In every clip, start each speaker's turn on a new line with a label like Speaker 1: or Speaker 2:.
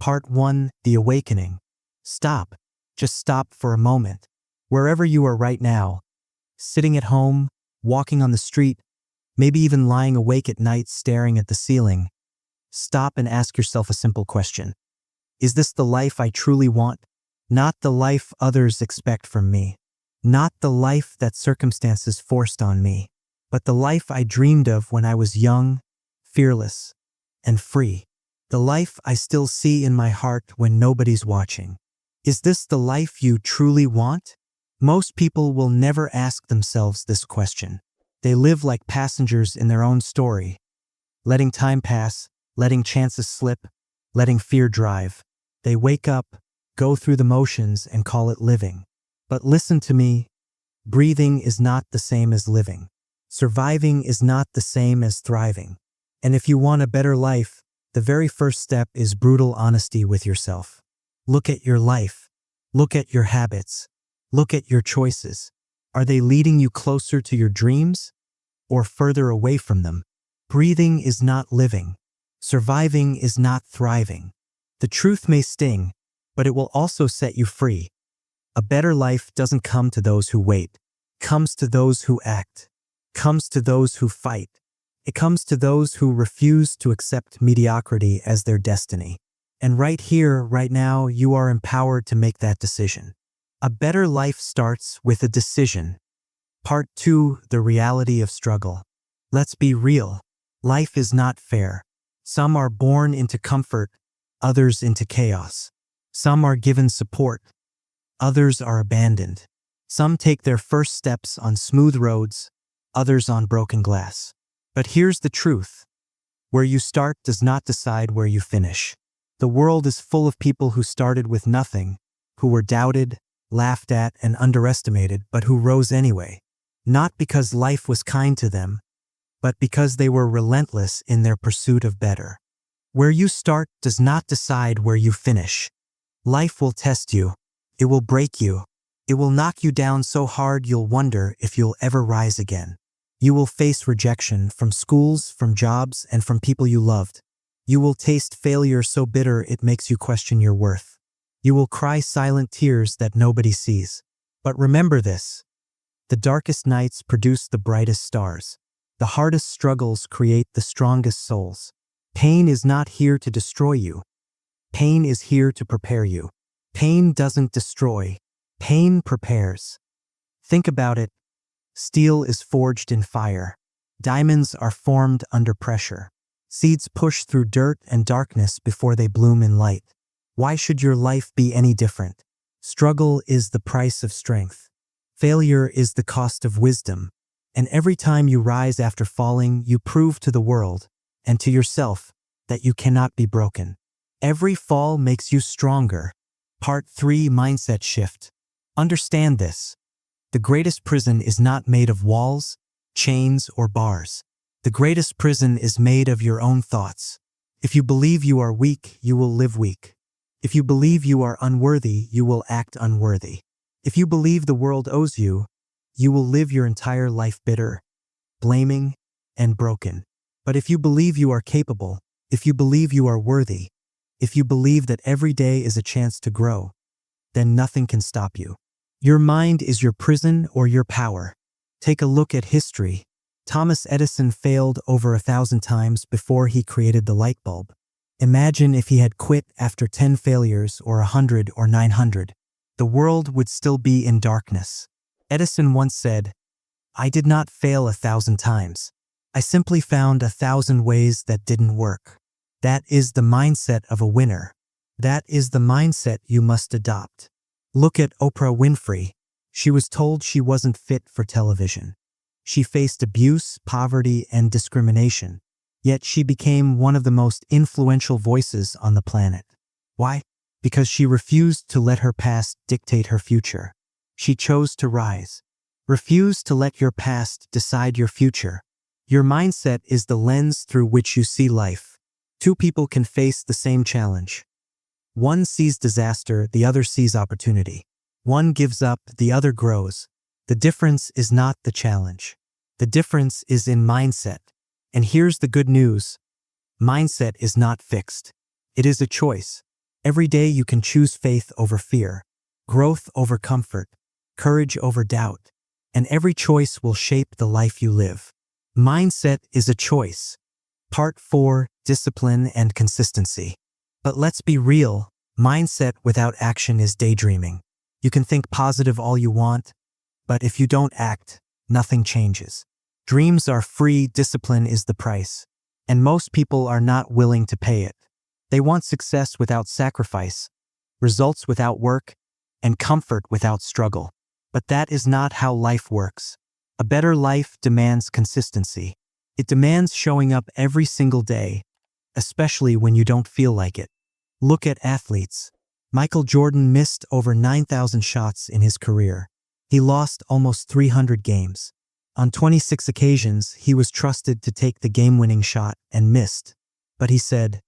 Speaker 1: Part 1, The Awakening. Stop. Just stop for a moment. Wherever you are right now, sitting at home, walking on the street, maybe even lying awake at night staring at the ceiling, stop and ask yourself a simple question. Is this the life I truly want? Not the life others expect from me. Not the life that circumstances forced on me, but the life I dreamed of when I was young, fearless, and free. The life I still see in my heart when nobody's watching. Is this the life you truly want? Most people will never ask themselves this question. They live like passengers in their own story, letting time pass, letting chances slip, letting fear drive. They wake up, go through the motions, and call it living. But listen to me, breathing is not the same as living. Surviving is not the same as thriving. And if you want a better life, the very first step is brutal honesty with yourself. Look at your life. Look at your habits. Look at your choices. Are they leading you closer to your dreams or further away from them? Breathing is not living. Surviving is not thriving. The truth may sting, but it will also set you free. A better life doesn't come to those who wait. It comes to those who act. It comes to those who fight. It comes to those who refuse to accept mediocrity as their destiny. And right here, right now, you are empowered to make that decision. A better life starts with a decision. Part 2, The Reality of Struggle. Let's be real. Life is not fair. Some are born into comfort, others into chaos. Some are given support, others are abandoned. Some take their first steps on smooth roads, others on broken glass. But here's the truth. Where you start does not decide where you finish. The world is full of people who started with nothing, who were doubted, laughed at, and underestimated, but who rose anyway. Not because life was kind to them, but because they were relentless in their pursuit of better. Where you start does not decide where you finish. Life will test you. It will break you. It will knock you down so hard you'll wonder if you'll ever rise again. You will face rejection from schools, from jobs, and from people you loved. You will taste failure so bitter it makes you question your worth. You will cry silent tears that nobody sees. But remember this. The darkest nights produce the brightest stars. The hardest struggles create the strongest souls. Pain is not here to destroy you. Pain is here to prepare you. Pain doesn't destroy. Pain prepares. Think about it. Steel is forged in fire. Diamonds are formed under pressure. Seeds push through dirt and darkness before they bloom in light. Why should your life be any different? Struggle is the price of strength. Failure is the cost of wisdom. And every time you rise after falling, you prove to the world and to yourself that you cannot be broken. Every fall makes you stronger. Part 3, Mindset Shift. Understand this. The greatest prison is not made of walls, chains, or bars. The greatest prison is made of your own thoughts. If you believe you are weak, you will live weak. If you believe you are unworthy, you will act unworthy. If you believe the world owes you, you will live your entire life bitter, blaming, and broken. But if you believe you are capable, if you believe you are worthy, if you believe that every day is a chance to grow, then nothing can stop you. Your mind is your prison or your power. Take a look at history. Thomas Edison failed over 1,000 times before he created the light bulb. Imagine if he had quit after 10 failures or 100 or 900. The world would still be in darkness. Edison once said, "I did not fail 1,000 times. I simply found 1,000 ways that didn't work." That is the mindset of a winner. That is the mindset you must adopt. Look at Oprah Winfrey. She was told she wasn't fit for television. She faced abuse, poverty, and discrimination. Yet she became one of the most influential voices on the planet. Why? Because she refused to let her past dictate her future. She chose to rise. Refuse to let your past decide your future. Your mindset is the lens through which you see life. Two people can face the same challenge. One sees disaster, the other sees opportunity. One gives up, the other grows. The difference is not the challenge. The difference is in mindset. And here's the good news. Mindset is not fixed. It is a choice. Every day you can choose faith over fear, growth over comfort, courage over doubt, and every choice will shape the life you live. Mindset is a choice. Part 4, Discipline and Consistency. But let's be real, mindset without action is daydreaming. You can think positive all you want, but if you don't act, nothing changes. Dreams are free, discipline is the price. And most people are not willing to pay it. They want success without sacrifice, results without work, and comfort without struggle. But that is not how life works. A better life demands consistency. It demands showing up every single day, especially when you don't feel like it. Look at athletes. Michael Jordan missed over 9,000 shots in his career. He lost almost 300 games. On 26 occasions, he was trusted to take the game-winning shot and missed. But he said,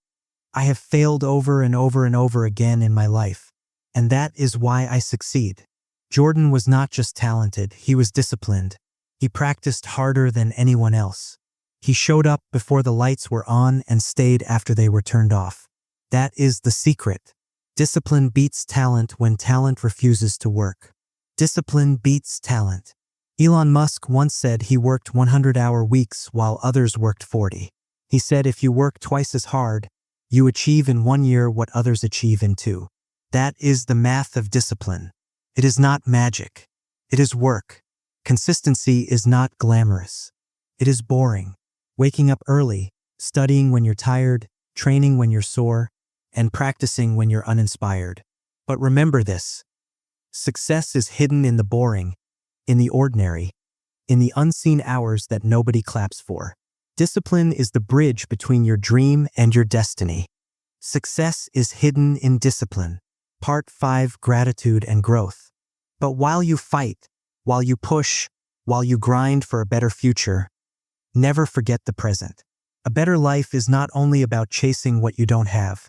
Speaker 1: "I have failed over and over and over again in my life, and that is why I succeed." Jordan was not just talented, he was disciplined. He practiced harder than anyone else. He showed up before the lights were on and stayed after they were turned off. That is the secret. Discipline beats talent when talent refuses to work. Discipline beats talent. Elon Musk once said he worked 100-hour weeks while others worked 40. He said if you work twice as hard, you achieve in 1 year what others achieve in 2. That is the math of discipline. It is not magic. It is work. Consistency is not glamorous. It is boring. Waking up early, studying when you're tired, training when you're sore, and practicing when you're uninspired. But remember this. Success is hidden in the boring, in the ordinary, in the unseen hours that nobody claps for. Discipline is the bridge between your dream and your destiny. Success is hidden in discipline. Part 5, Gratitude and Growth. But while you fight, while you push, while you grind for a better future, never forget the present. A better life is not only about chasing what you don't have.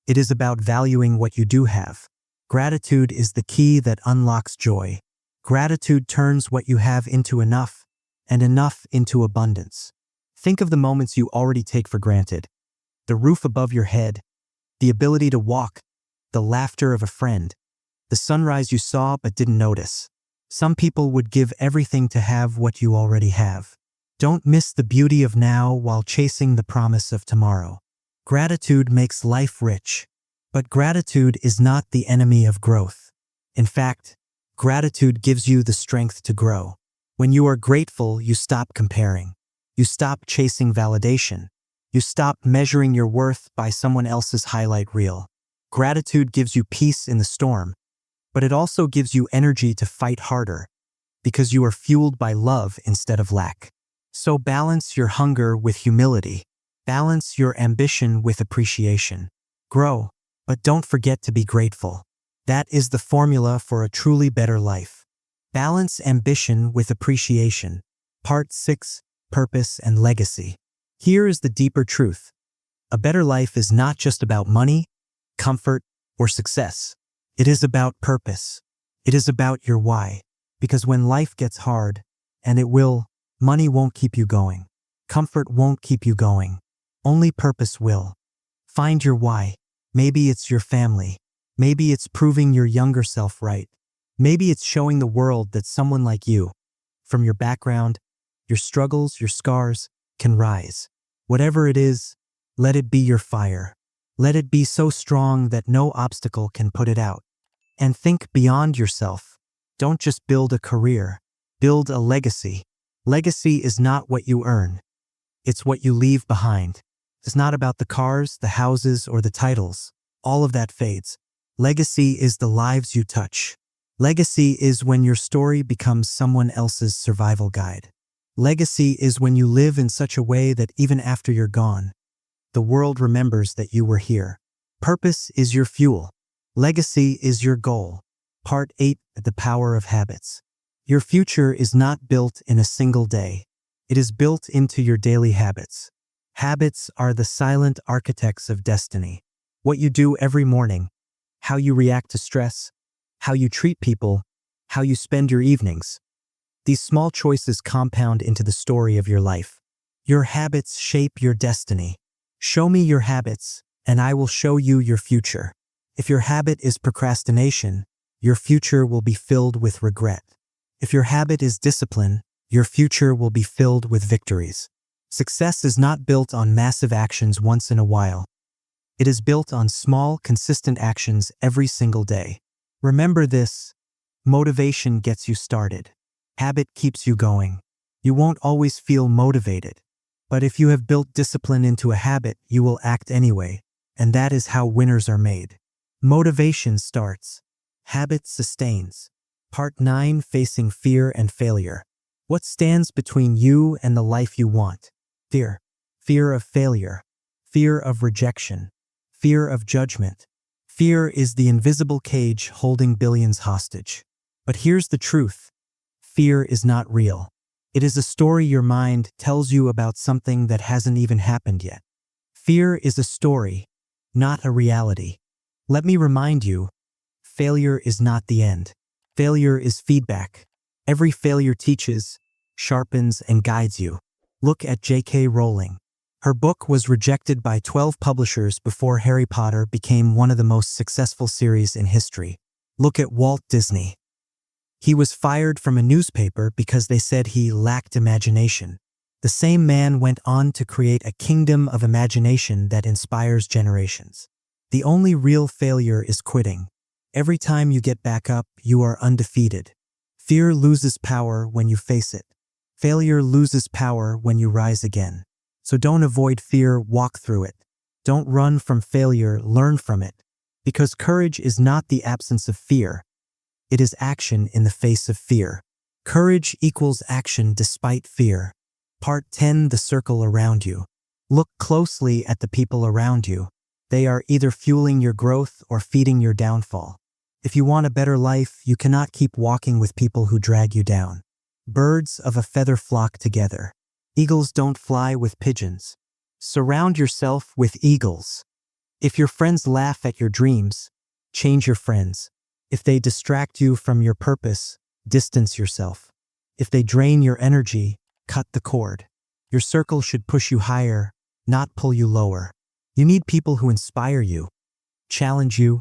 Speaker 1: It is about valuing what you do have. Gratitude is the key that unlocks joy. Gratitude turns what you have into enough, and enough into abundance. Think of the moments you already take for granted. The roof above your head, the ability to walk, the laughter of a friend, the sunrise you saw but didn't notice. Some people would give everything to have what you already have. Don't miss the beauty of now while chasing the promise of tomorrow. Gratitude makes life rich, but gratitude is not the enemy of growth. In fact, gratitude gives you the strength to grow. When you are grateful, you stop comparing. You stop chasing validation. You stop measuring your worth by someone else's highlight reel. Gratitude gives you peace in the storm, but it also gives you energy to fight harder, because you are fueled by love instead of lack. So balance your hunger with humility. Balance your ambition with appreciation. Grow, but don't forget to be grateful. That is the formula for a truly better life. Balance ambition with appreciation. Part 6, Purpose and Legacy. Here is the deeper truth. A better life is not just about money, comfort, or success. It is about purpose. It is about your why. Because when life gets hard, and it will, money won't keep you going. Comfort won't keep you going. Only purpose will. Find your why. Maybe it's your family. Maybe it's proving your younger self right. Maybe it's showing the world that someone like you, from your background, your struggles, your scars, can rise. Whatever it is, let it be your fire. Let it be so strong that no obstacle can put it out. And think beyond yourself. Don't just build a career. Build a legacy. Legacy is not what you earn. It's what you leave behind. It's not about the cars, the houses, or the titles. All of that fades. Legacy is the lives you touch. Legacy is when your story becomes someone else's survival guide. Legacy is when you live in such a way that even after you're gone, the world remembers that you were here. Purpose is your fuel. Legacy is your goal. Part 8, The Power of Habits. Your future is not built in a single day. It is built into your daily habits. Habits are the silent architects of destiny. What you do every morning, how you react to stress, how you treat people, how you spend your evenings. These small choices compound into the story of your life. Your habits shape your destiny. Show me your habits, and I will show you your future. If your habit is procrastination, your future will be filled with regret. If your habit is discipline, your future will be filled with victories. Success is not built on massive actions once in a while. It is built on small, consistent actions every single day. Remember this: motivation gets you started. Habit keeps you going. You won't always feel motivated, but if you have built discipline into a habit, you will act anyway, and that is how winners are made. Motivation starts. Habit sustains. Part 9: Facing Fear and Failure. What stands between you and the life you want? Fear. Fear of failure. Fear of rejection. Fear of judgment. Fear is the invisible cage holding billions hostage. But here's the truth: fear is not real. It is a story your mind tells you about something that hasn't even happened yet. Fear is a story, not a reality. Let me remind you, failure is not the end. Failure is feedback. Every failure teaches, sharpens, and guides you. Look at J.K. Rowling. Her book was rejected by 12 publishers before Harry Potter became one of the most successful series in history. Look at Walt Disney. He was fired from a newspaper because they said he lacked imagination. The same man went on to create a kingdom of imagination that inspires generations. The only real failure is quitting. Every time you get back up, you are undefeated. Fear loses power when you face it. Failure loses power when you rise again. So don't avoid fear, walk through it. Don't run from failure, learn from it. Because courage is not the absence of fear. It is action in the face of fear. Courage equals action despite fear. Part 10: The Circle Around You. Look closely at the people around you. They are either fueling your growth or feeding your downfall. If you want a better life, you cannot keep walking with people who drag you down. Birds of a feather flock together. Eagles don't fly with pigeons. Surround yourself with eagles. If your friends laugh at your dreams, change your friends. If they distract you from your purpose, distance yourself. If they drain your energy, cut the cord. Your circle should push you higher, not pull you lower. You need people who inspire you, challenge you,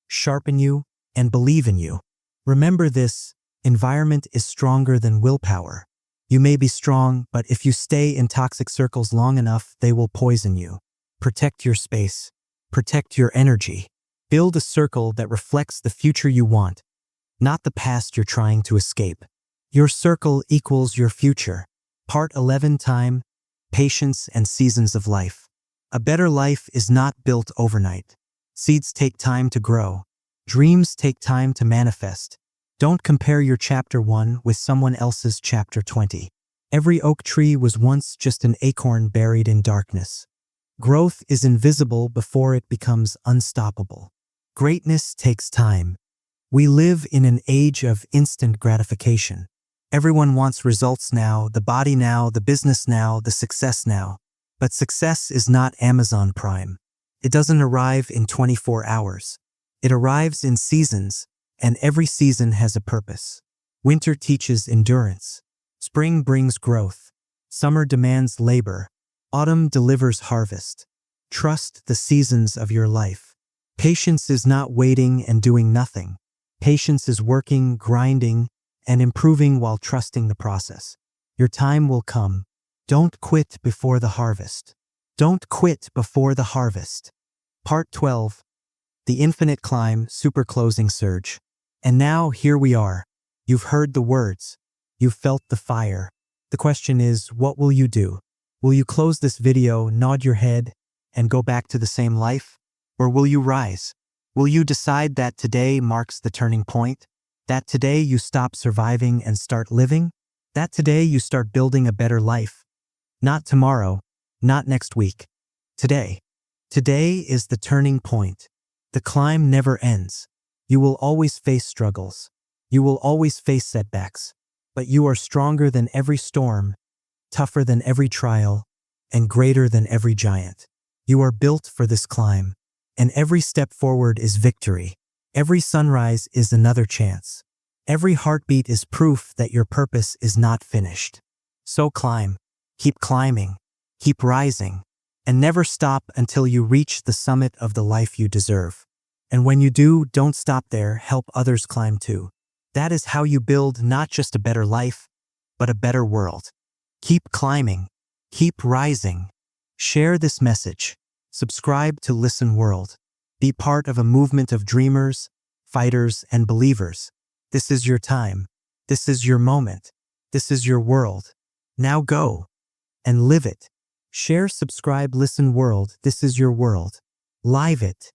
Speaker 1: sharpen you, and believe in you. Remember this: environment is stronger than willpower. You may be strong, but if you stay in toxic circles long enough, they will poison you. Protect your space. Protect your energy. Build a circle that reflects the future you want, not the past you're trying to escape. Your circle equals your future. Part 11: Time, Patience, and Seasons of Life. A better life is not built overnight. Seeds take time to grow. Dreams take time to manifest. Don't compare your chapter 1 with someone else's chapter 20. Every oak tree was once just an acorn buried in darkness. Growth is invisible before it becomes unstoppable. Greatness takes time. We live in an age of instant gratification. Everyone wants results now, the body now, the business now, the success now. But success is not Amazon Prime. It doesn't arrive in 24 hours. It arrives in seasons, and every season has a purpose. Winter teaches endurance. Spring brings growth. Summer demands labor. Autumn delivers harvest. Trust the seasons of your life. Patience is not waiting and doing nothing. Patience is working, grinding, and improving while trusting the process. Your time will come. Don't quit before the harvest. Don't quit before the harvest. Part 12: The Infinite Climb, Super Closing Surge. And now here we are. You've heard the words. You've felt the fire. The question is, what will you do? Will you close this video, nod your head, and go back to the same life? Or will you rise? Will you decide that today marks the turning point? That today you stop surviving and start living? That today you start building a better life? Not tomorrow, not next week. Today. Today is the turning point. The climb never ends. You will always face struggles. You will always face setbacks. But you are stronger than every storm, tougher than every trial, and greater than every giant. You are built for this climb. And every step forward is victory. Every sunrise is another chance. Every heartbeat is proof that your purpose is not finished. So climb, keep climbing, keep rising, and never stop until you reach the summit of the life you deserve. And when you do, don't stop there, help others climb too. That is how you build not just a better life, but a better world. Keep climbing, keep rising. Share this message. Subscribe to Listen World. Be part of a movement of dreamers, fighters, and believers. This is your time. This is your moment. This is your world. Now go and live it. Share, subscribe, Listen World. This is your world. Live it.